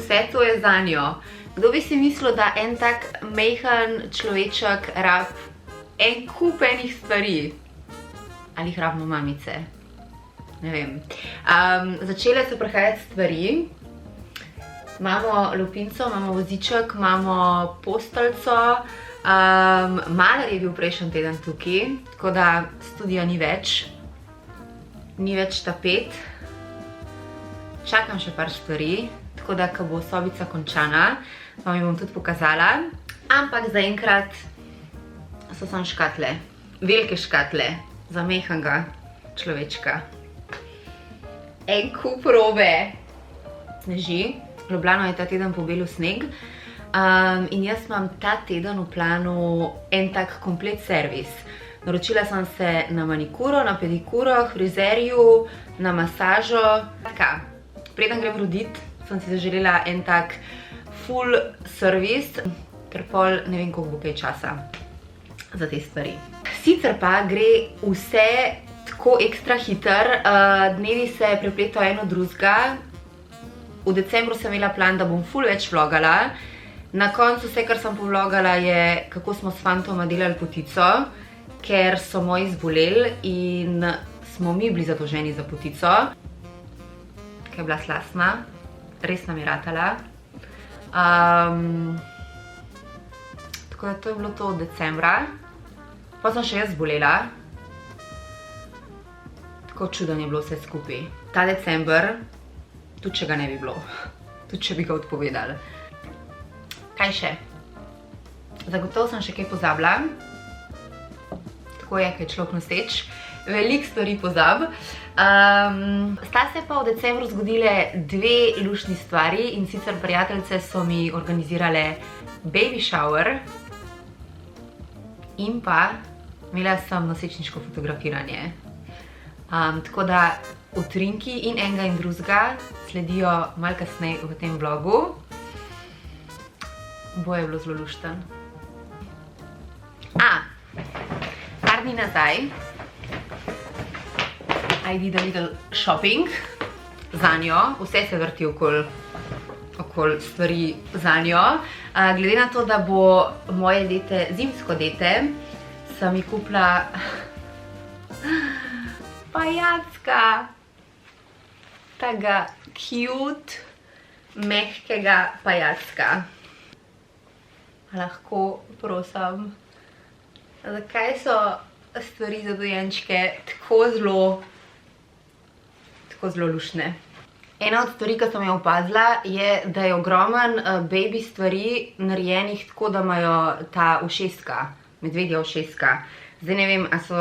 vse to je zanjo. Kdo bi si mislil, da en tak mejhan človeček rab en kup enih stvari? Ali jih rabimo mamice? Ne vem. Začele so prihajati stvari. Imamo lupinco, imamo voziček, imamo posteljico. Maler je bil prejšnji teden tukaj, tako da studija ni več. Ni več tapet. Čakam še par stvari, tako da, ko bo sobica končana, vam jo bom tudi pokazala. Ampak zaenkrat so samo škatle. Velike škatle za mehanga človečka. En kup robe. Sneži. Ljubljano je ta teden pobelil sneg. In jaz imam ta teden v planu en tak komplet servis. Naročila sem se na manikuro, na pedikuro, frizerju, na masažo. Taka, preden grem rodit, sem si zaželela en tak full servis, ker pol ne vem, koliko bo kaj časa za te stvari. Sicer pa gre vse tako ekstra hiter, dnevi se prepletajo eno drugega. V decembru sem imela plan, da bom full več vlogala. Na koncu vse, kar sem povlogala, je, kako smo s fantoma delali potico, ker so moji zboleli in smo mi bili zadolženi za potico, ki je bila slastna, res nam je ratala. Tako da to je bilo to od decembra. Pa sem še jaz zbolela. Tako čuden je bilo vse skupaj. Ta december, tudi če ga ne bi bilo, tudi če bi ga odpovedali. Kaj še? Zagotovo sem še kaj pozabila. Tako je, kaj človek noseč. Veliko stvari pozab. Sta se pa v decembru zgodile dve luštni stvari in sicer prijateljice so mi organizirale baby shower in pa imela sem nosečniško fotografiranje. Tako da utrinki in enega in drugega sledijo malo kasneje v tem vlogu. Bo je bilo zelo lušten. Par dni nazaj I did a little shopping za njo. Vse se vrti okoli stvari za njo. Glede na to, da bo moje dete zimsko dete, sem ji kupila pajacka. Tega cute, mehkega pajacka. Lahko, prosim, zakaj so stvari za dojenčke tako zelo luštne? Ena od stvari, ki sem jo opazila, je, da je ogromen baby stvari narejenih tako, da imajo ta ušeska, medvedja ušeska. Zdaj ne vem, a so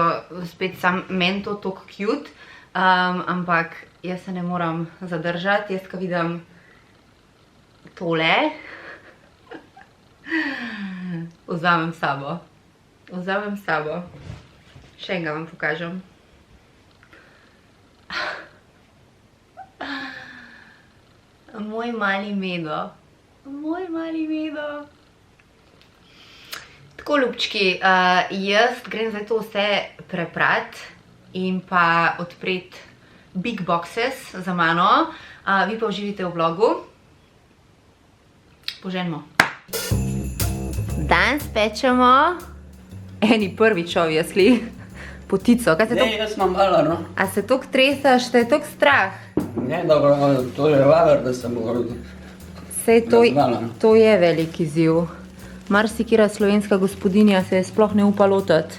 spet sam meni to toliko cute, ampak jaz se ne moram zadržati. Jaz, ko vidim tole, vzamem s sabo. Vzamem s sabo. Še enega vam pokažem. Moj mali Medo. Moj mali Medo. Tako, ljubčki, jaz grem zdaj to vse preprat in pa odpret big boxes za mano. Vi pa uživite v vlogu. Poženimo. Danes pečemo eni prvič obviously potico. Ne, jaz imam malo, no. A se toliko tresaš, te je toliko strah? Ne, dobro, to je vaver, da sem govoril. Sej to je velik izziv. Marsikera slovenska gospodinja se je sploh ne upa lotiti.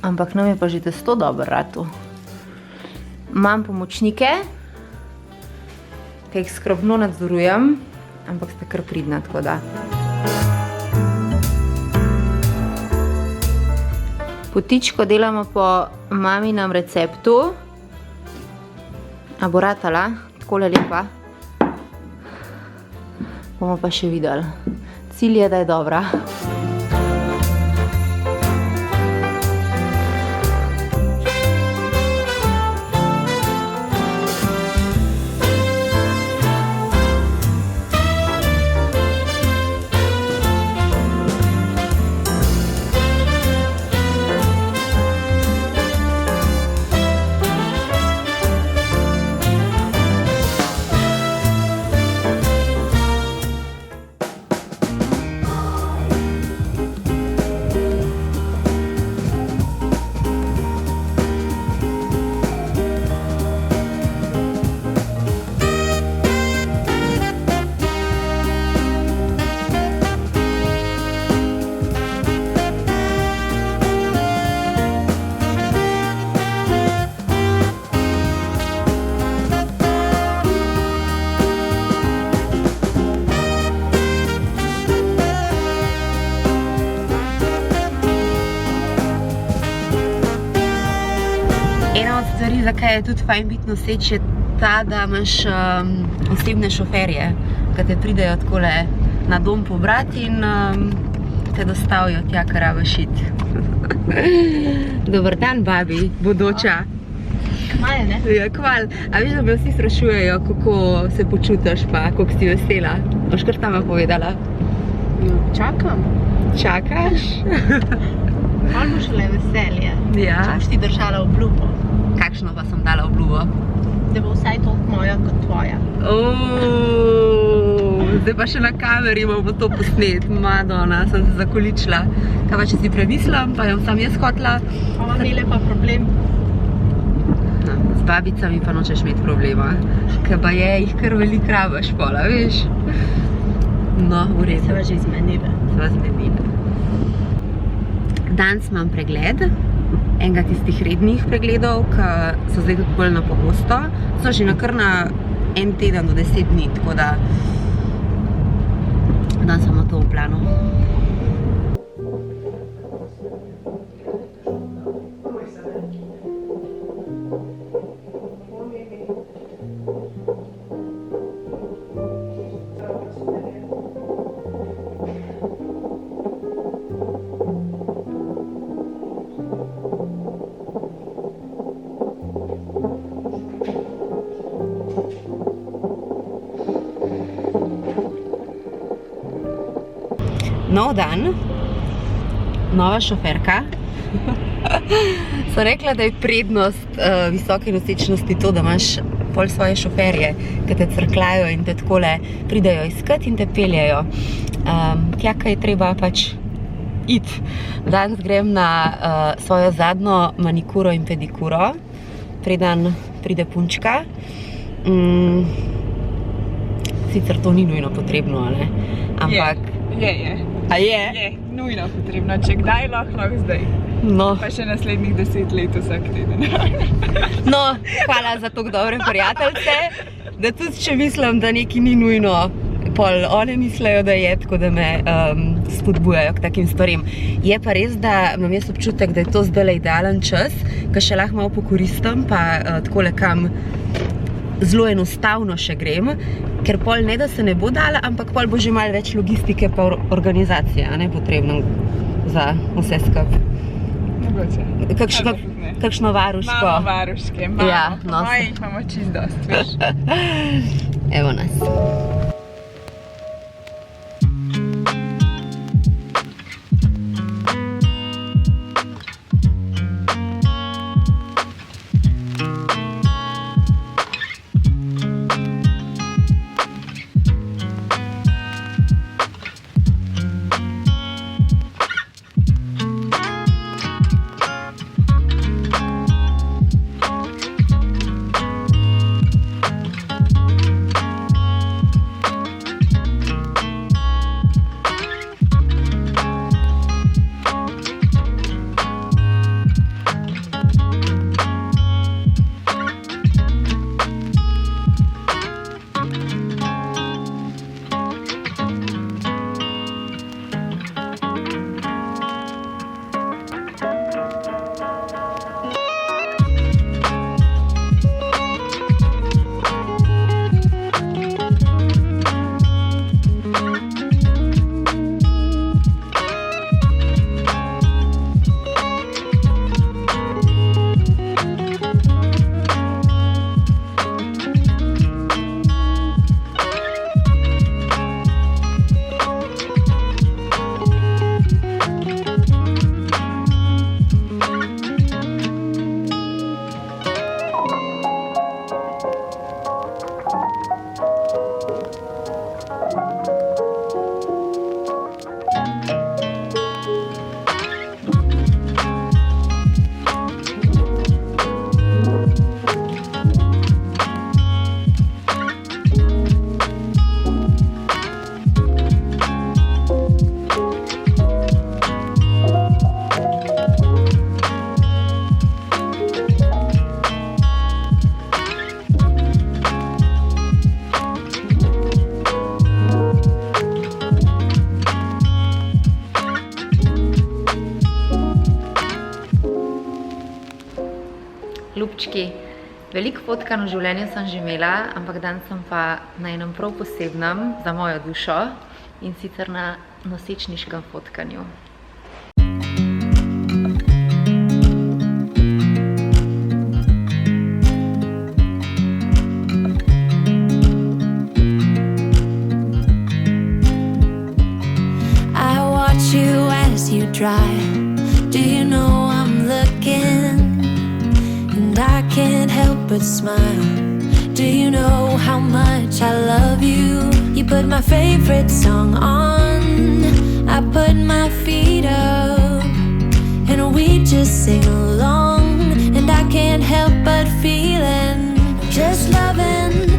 Ampak nam je pa že testo dobro ratu. Imam pomočnike, ki jih skrbno nadzorujem, ampak sta kar pridna, tako da. Potičko delamo po maminem receptu. A bo ratala, takole lepa. Bomo pa še videli. Cilj je, da je dobra. stvari, zakaj je tudi fajn biti noseč, je ta, da imaš osebne šoferje, ki te pridejo takole na dom pobrati in te dostavijo tja, kar rabiš iti. Dober dan, babi, bodoča. Kmal, ne? Ja, kval. A veš, da me vsi sprašujejo, kako se počutiš pa, koliko si vesela? Boš kar sama povedala? Čakam. Čakaš? Malo bo šele veselje. Ja. Če boš ti držala obljubo, Kakšno pa sem dala obljubo? da bo vsaj toliko moja kot tvoja. Zdaj pa še na kameri bomo to posnet. Madonna, sem se zakoličila. Kaj pa, če si premislim, pa jom sam jaz hotla. Ova imele pa problem. Z babicami pa nočeš imeti problema. Ker pa jih kar veliko rabaš pola, veš? No, v redu. Se va že izmenile. Sva zmenila. Danes imam pregled, enega tistih rednih pregledov, ki so zdaj tudi bolj na pogosto. So že kar na en teden do 10 dni, tako da danes imamo to v planu. Nov dan, nova šoferka. So rekla, da je prednost visoke nosečnosti to, da imaš pol svoje šoferje, ki te crkljajo in te takole pridejo iskat in te peljejo. Tja, kaj je treba pač iti. Danes grem na svojo zadnjo manikuro in pedikuro, preden pride punčka. Sicer to ni nujno potrebno, ali? Ampak... Je. A je? Je, nujno potrebno. Če kdaj, lahko zdaj. No. Pa še naslednjih 10 let vsak teden. No, hvala za toliko dobre prijateljce, da tudi če mislim, da nekaj ni nujno, pol one mislejo, da je, tako da me spodbujajo k takim stvarem. Je pa res, da imam jaz občutek, da je to zdajle idealen čas, ko še lahko malo pokoristim, pa takole kam zelo enostavno še grem, ker pol ne, da se ne bo dala, ampak pol bo že malo več logistike pa organizacije, ne, potrebno za vse skupaj. Mogoče. Kakšno varuško. Imamo varuške, imamo. Ja, Po no, mojih imamo čist dost, veš. Evo nas. ljubčki. Veliko fotkanj v življenju sem že imela, ampak danes sem pa na enem prav posebnem za mojo dušo in sicer na nosečniškem fotkanju. I watch you as you drive. Do you know I'm looking? And I can't help but smile. Do you know how much I love you? You put my favorite song on, I put my feet up, and we just sing along. And I can't help but feeling just loving